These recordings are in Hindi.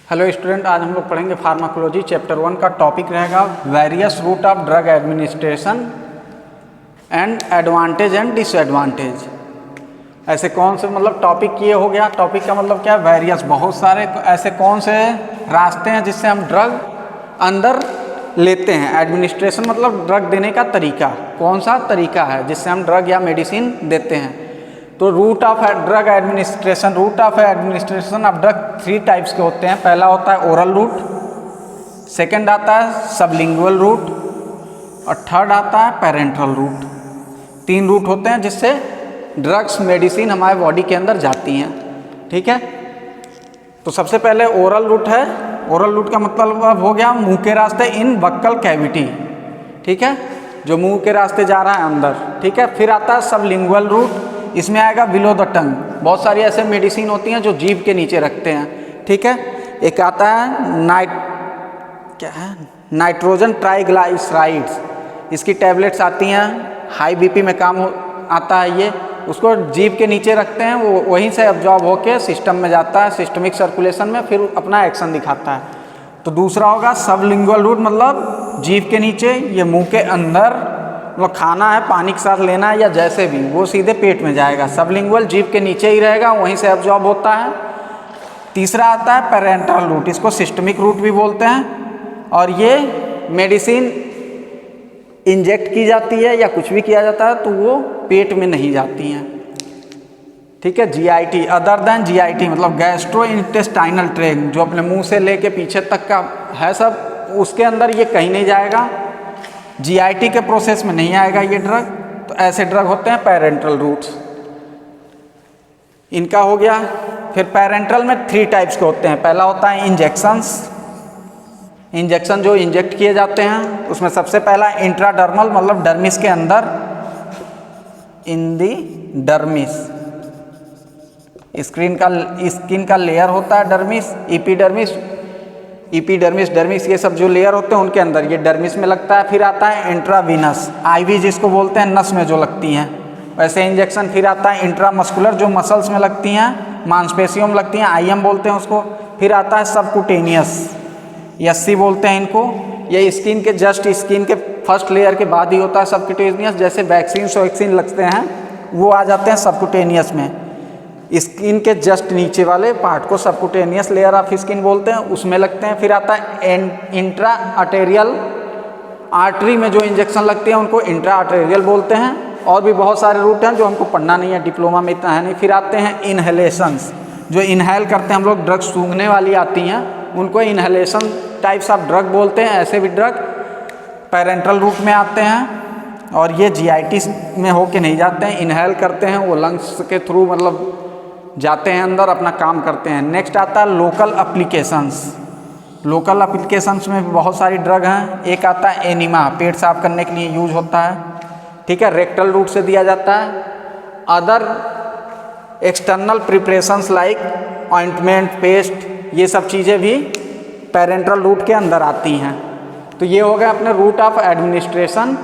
हेलो स्टूडेंट, आज हम लोग पढ़ेंगे फार्माकोलॉजी चैप्टर 1 का टॉपिक रहेगा various route of drug administration and advantage and disadvantage. ऐसे कौन से टॉपिक ये हो गया। टॉपिक का मतलब क्या है? वेरियस, बहुत सारे ऐसे कौन से रास्ते हैं जिससे हम ड्रग अंदर लेते हैं। एडमिनिस्ट्रेशन मतलब ड्रग देने का तरीका, कौन सा तरीका है जिससे हम ड्रग या मेडिसिन देते हैं। तो route of drug administration, route of administration of drug 3 types के होते हैं। पहला होता है ओरल रूट, सेकंड आता है सबलिंगुअल रूट और थर्ड आता है पेरेंट्रल रूट। 3 रूट होते हैं जिससे ड्रग्स मेडिसिन हमारे बॉडी के अंदर जाती हैं। ठीक है, तो सबसे पहले ओरल रूट है। ओरल रूट का मतलब हो गया मुंह के रास्ते, इन बक्कल कैविटी। ठीक है, जो मुंह के रास्ते जा रहा है अंदर। ठीक है, फिर आता है सबलिंगुअल रूट, इसमें आएगा बिलो द टंग। बहुत सारी ऐसे मेडिसिन होती हैं जो जीभ के नीचे रखते हैं। ठीक है, एक आता है नाइट्रोजन ट्राइग्लाइसराइड्स, इसकी टैबलेट्स आती हैं, हाई बीपी में काम आता है ये। उसको जीभ के नीचे रखते हैं, वो वहीं से अब्जॉर्ब होकर सिस्टम में जाता है, सिस्टमिक सर्कुलेशन में फिर अपना एक्शन दिखाता है। तो दूसरा होगा सबलिंगुअल रूट, मतलब जीभ के नीचे, ये मुंह के अंदर, मतलब खाना है, पानी के साथ लेना है या जैसे भी, वो सीधे पेट में जाएगा। सबलिंगुअल जीभ के नीचे ही रहेगा, वहीं से अब्जॉर्ब होता है। तीसरा आता है पेरेंट्रल रूट, इसको सिस्टमिक रूट भी बोलते हैं, और ये मेडिसिन इंजेक्ट की जाती है या कुछ भी किया जाता है तो वो पेट में नहीं जाती हैं। ठीक है, जीआईटी, अदर देन जीआईटी मतलब गैस्ट्रो इंटेस्टाइनल ट्रैक्ट, जो अपने मुंह से लेके पीछे तक का है सब, उसके अंदर ये कहीं नहीं जाएगा, जीआईटी के प्रोसेस में नहीं आएगा ये ड्रग। तो ऐसे ड्रग होते हैं पेरेंट्रल रूट्स, इनका हो गया। फिर पेरेंट्रल में 3 टाइप्स के होते हैं। पहला होता है इंजेक्शंस, इंजेक्शन जो इंजेक्ट किए जाते हैं, उसमें सबसे पहला इंट्राडर्मल, मतलब डर्मिस के अंदर, इन दी डर्मिस, स्किन का लेयर होता है डर्मिस, इपीडर्मिस, डर्मिस, ये सब जो लेयर होते हैं उनके अंदर, ये डर्मिस में लगता है। फिर आता है इंट्रावीनस, आईवी जिसको बोलते हैं, नस में जो लगती हैं वैसे इंजेक्शन। फिर आता है इंट्रामस्कुलर, जो मसल्स में लगती हैं, मांसपेशियों में लगती हैं, आईएम बोलते हैं उसको। फिर आता है सबकुटेनियस, एससी बोलते हैं इनको, ये स्किन के जस्ट, स्किन के फर्स्ट लेयर के बाद ही होता है सबकुटेनियस। जैसे वैक्सीन लगते हैं वो आ जाते हैं सबकुटेनियस में, स्किन के जस्ट नीचे वाले पार्ट को सबकुटेनियस लेयर ऑफ स्किन बोलते हैं, उसमें लगते हैं। फिर आता है इंट्रा आर्टेरियल, आर्टरी में जो इंजेक्शन लगते हैं उनको इंट्रा आर्टेरियल बोलते हैं। और भी बहुत सारे रूट हैं जो हमको पढ़ना नहीं है, डिप्लोमा में इतना है नहीं। फिर आते हैं इनहेलेशंस, जो इनहेल करते हैं हम लोग, ड्रग सूंघने वाली आती हैं उनको इनहेलेशन टाइप्स ऑफ ड्रग बोलते हैं। ऐसे भी ड्रग पेरेंट्रल रूट में आते हैं और ये जीआईटी में होके नहीं जाते हैं, इनहेल करते हैं, वो लंग्स के थ्रू जाते हैं अंदर, अपना काम करते हैं। नेक्स्ट आता है लोकल एप्लीकेशंस। लोकल एप्लीकेशंस में भी बहुत सारी ड्रग हैं। एक आता है एनिमा, पेट साफ करने के लिए यूज होता है। ठीक है, रेक्टल रूट से दिया जाता है। Other external preparations like ointment, paste, ये सब चीज़ें भी पेरेंट्रल रूट के अंदर आती हैं। तो ये हो गया अपने रूट ऑफ एडमिनिस्ट्रेशन।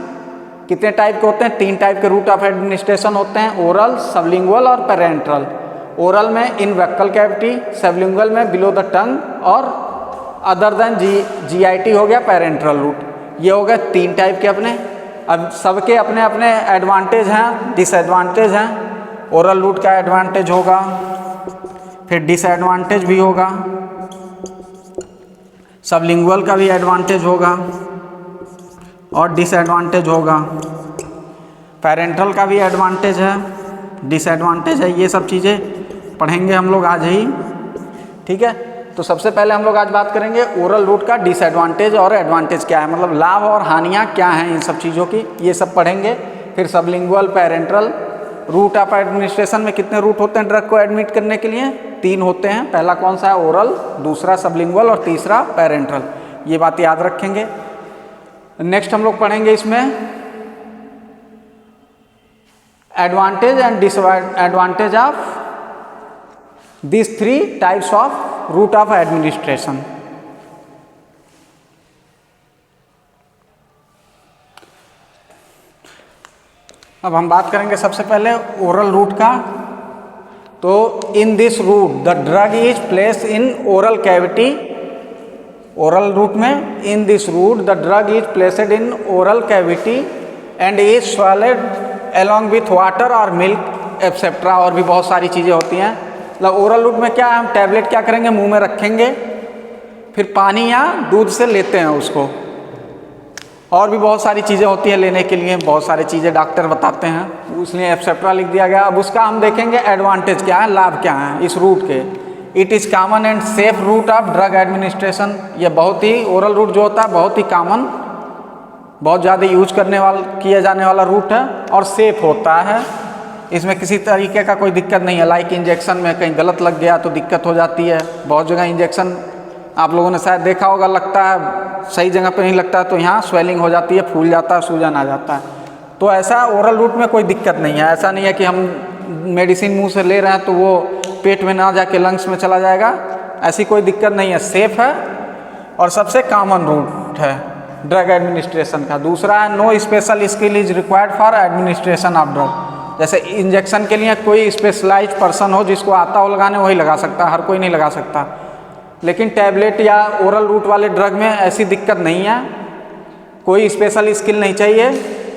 कितने टाइप के होते हैं? 3 टाइप के रूट ऑफ एडमिनिस्ट्रेशन होते हैं, ओरल, सबलिंगुअल और पेरेंट्रल। ओरल में इन बक्कल कैविटी, सबलिंगुअल में बिलो द टंग, और अदर देन जीआईटी हो गया पेरेंट्रल रूट। ये हो गए 3 टाइप के अपने। अब सबके अपने अपने एडवांटेज हैं, डिसएडवांटेज हैं। ओरल रूट का एडवांटेज होगा, फिर डिसएडवांटेज भी होगा, सबलिंगुअल का भी एडवांटेज होगा और डिसएडवांटेज होगा, पेरेंट्रल का भी एडवांटेज है, डिसएडवांटेज है। ये सब चीज़ें पढ़ेंगे हम लोग आज ही। ठीक है, तो सबसे पहले हम लोग आज बात करेंगे ओरल रूट का डिसएडवांटेज और एडवांटेज क्या है, मतलब लाभ और हानियाँ क्या हैं इन सब चीज़ों की, ये सब पढ़ेंगे। फिर sublingual, parenteral, route of administration में कितने रूट होते हैं ड्रग को एडमिट करने के लिए? 3 होते हैं। पहला कौन सा है? ओरल, दूसरा सबलिंगुअल और तीसरा पेरेंट्रल। ये बात याद रखेंगे। नेक्स्ट हम लोग पढ़ेंगे इसमें advantage and disadvantage of these 3 types of route of administration। अब हम बात करेंगे सबसे पहले ओरल रूट का। तो in this route the drug is place in oral cavity oral route में in this route the drug is placed in oral cavity and is swallowed along with water और मिल्क एटसेट्रा, और भी बहुत सारी चीज़ें होती हैं। मतलब ओरल रूट में क्या है, हम टैबलेट क्या करेंगे, मुंह में रखेंगे, फिर पानी या दूध से लेते हैं उसको। और भी बहुत सारी चीज़ें होती हैं लेने के लिए, बहुत सारी चीज़ें डॉक्टर बताते हैं, इसलिए एटसेट्रा लिख दिया गया। अब उसका हम देखेंगे एडवांटेज क्या है, लाभ क्या है इस रूट के। It is common and safe route of drug administration, ये बहुत ही, ओरल रूट जो होता है बहुत ही कॉमन, बहुत ज़्यादा यूज करने वाला, किया जाने वाला रूट है और सेफ होता है। इसमें किसी तरीके का कोई दिक्कत नहीं है। लाइक इंजेक्शन में कहीं गलत लग गया तो दिक्कत हो जाती है। बहुत जगह इंजेक्शन आप लोगों ने शायद देखा होगा, लगता है सही जगह पे नहीं लगता है तो यहाँ स्वेलिंग हो जाती है, फूल जाता है, सूजन आ जाता है। तो ऐसा ओरल रूट में कोई दिक्कत नहीं है। ऐसा नहीं है कि हम मेडिसिन मुंह से ले रहे हैं तो वो पेट में ना जाके लंग्स में चला जाएगा, ऐसी कोई दिक्कत नहीं है, सेफ है और सबसे कॉमन रूट है ड्रग एडमिनिस्ट्रेशन का। दूसरा है no special skill is required for administration of drug. जैसे इंजेक्शन के लिए कोई स्पेशलाइज पर्सन हो जिसको आता हो लगाने, वही लगा सकता है, हर कोई नहीं लगा सकता। लेकिन टैबलेट या ओरल रूट वाले ड्रग में ऐसी दिक्कत नहीं है, कोई स्पेशल स्किल नहीं चाहिए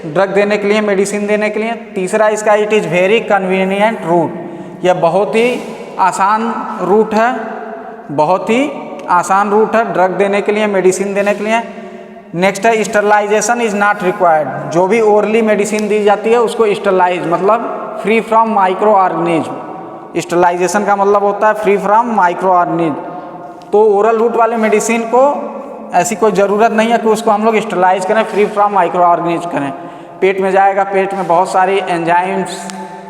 ड्रग देने के लिए, मेडिसिन देने के लिए। तीसरा इसका it is very convenient route, यह बहुत ही आसान रूट है, बहुत ही आसान रूट है ड्रग देने के लिए, मेडिसिन देने के लिए। नेक्स्ट है स्टरलाइजेशन इज नॉट रिक्वायर्ड, जो भी ओरली मेडिसिन दी जाती है उसको स्टरलाइज मतलब free from micro organism. Sterilization का मतलब होता है फ्री फ्रॉम माइक्रो ऑर्गेनिज्म। तो ओरल रूट वाले मेडिसिन को ऐसी कोई ज़रूरत नहीं है कि उसको हम लोग स्टरलाइज करें, फ्री फ्रॉम माइक्रो ऑर्गेनिज्म करें। पेट में जाएगा, पेट में बहुत सारी एंजाइम्स,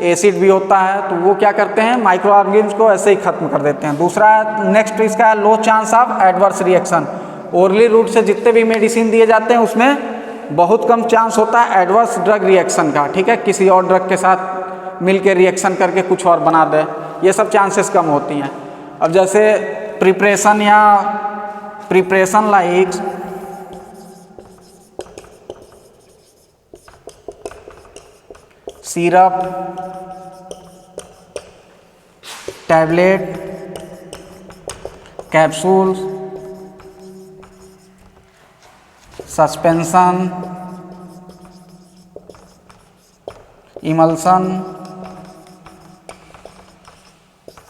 एसिड भी होता है, तो वो क्या करते हैं, माइक्रो ऑर्गेनिज्म को ऐसे ही खत्म कर देते हैं। दूसरा नेक्स्ट इसका low chance of adverse reaction. Orally route से जितने भी मेडिसिन दिए जाते हैं उसमें बहुत कम चांस होता है एडवर्स ड्रग रिएक्शन का, ठीक है, किसी और ड्रग के साथ मिलके रिएक्शन करके कुछ और बना दे, ये सब चांसेस कम होती हैं। अब जैसे preparation like syrup, tablet, capsules, suspension, emulsion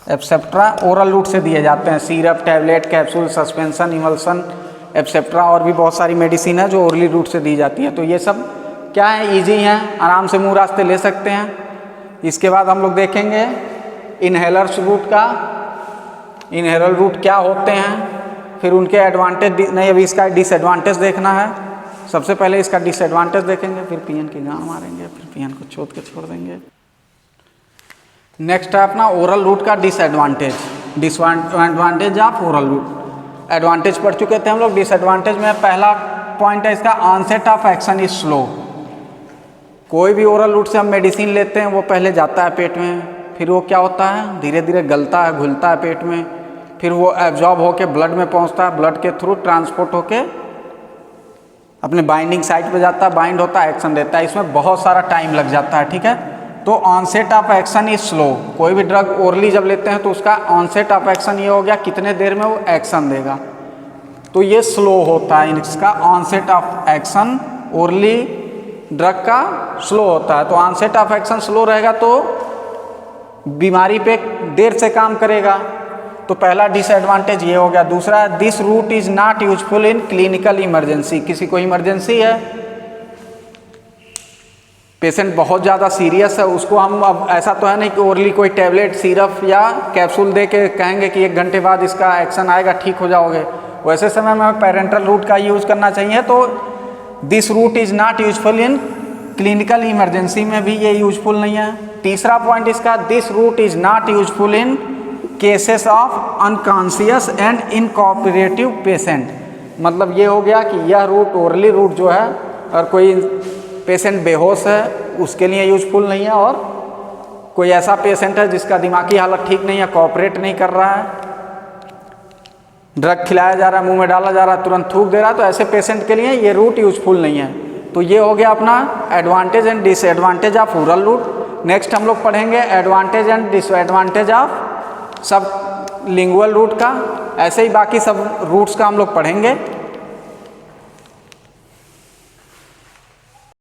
etcetera oral route से दिए जाते हैं। Syrup, tablet, capsule, suspension, emulsion etcetera और भी बहुत सारी मेडिसिन है जो ओरली रूट से दी जाती है। तो ये सब क्या है, इजी हैं, आराम से मुंह रास्ते ले सकते हैं। इसके बाद हम लोग देखेंगे इनहेलर्स रूट का, इनहेलर रूट क्या होते हैं, फिर उनके एडवांटेज, नहीं अभी इसका डिसएडवांटेज देखना है। सबसे पहले इसका डिसएडवांटेज देखेंगे, फिर पीएन की गांड मारेंगे, फिर पीएन को छोड़ के छोड़ देंगे। नेक्स्ट है अपना ओरल रूट का disadvantage, disadvantage of oral route. Advantage पढ़ चुके थे हम लोग, डिसएडवांटेज में पहला पॉइंट है इसका onset of action is slow. कोई भी ओरल रूट से हम मेडिसिन लेते हैं वो पहले जाता है पेट में, फिर वो क्या होता है, धीरे धीरे गलता है, घुलता है पेट में, फिर वो एब्जॉर्ब होके ब्लड में पहुंचता है, ब्लड के थ्रू ट्रांसपोर्ट होके अपने बाइंडिंग साइट पे जाता है, बाइंड होता है, एक्शन देता है। इसमें बहुत सारा टाइम लग जाता है, ठीक है। तो onset of action is slow. कोई भी ड्रग ओरली जब लेते हैं तो उसका ऑनसेट ऑफ एक्शन ये हो गया कितने देर में वो एक्शन देगा, तो ये स्लो होता है। इसका onset of action orally drug का स्लो होता है। तो ऑनसेट ऑफ एक्शन स्लो रहेगा तो बीमारी पे देर से काम करेगा, तो पहला डिसएडवांटेज ये हो गया। दूसरा, this route is not useful in clinical emergency. किसी को इमरजेंसी है, पेशेंट बहुत ज़्यादा सीरियस है, उसको हम अब ऐसा तो है नहीं कि ओरली कोई टैबलेट, सिरप या कैप्सूल दे के कहेंगे कि 1 घंटे बाद इसका एक्शन आएगा, ठीक हो जाओगे। वैसे समय में पेरेंटल रूट का यूज करना चाहिए। तो this route is not useful in clinical emergency में भी ये यूजफुल नहीं है। तीसरा पॉइंट इसका, this route is not useful in cases of unconscious and uncooperative patient. मतलब ये हो गया कि यह रूट, ओरली रूट जो है, और कोई पेशेंट बेहोश है उसके लिए यूजफुल नहीं है, और कोई ऐसा पेशेंट है जिसका दिमागी हालत ठीक नहीं है, कोऑपरेट नहीं कर रहा है, ड्रग खिलाया जा रहा है, मुंह में डाला जा रहा है, तुरंत थूक दे रहा है, तो ऐसे पेशेंट के लिए ये रूट यूजफुल नहीं है। तो ये हो गया अपना advantage and disadvantage of oral route. Next हम लोग पढ़ेंगे एडवांटेज एंड डिसएडवांटेज ऑफ सब लिंगुअल रूट का, ऐसे ही बाकी सब रूट्स का हम लोग पढ़ेंगे।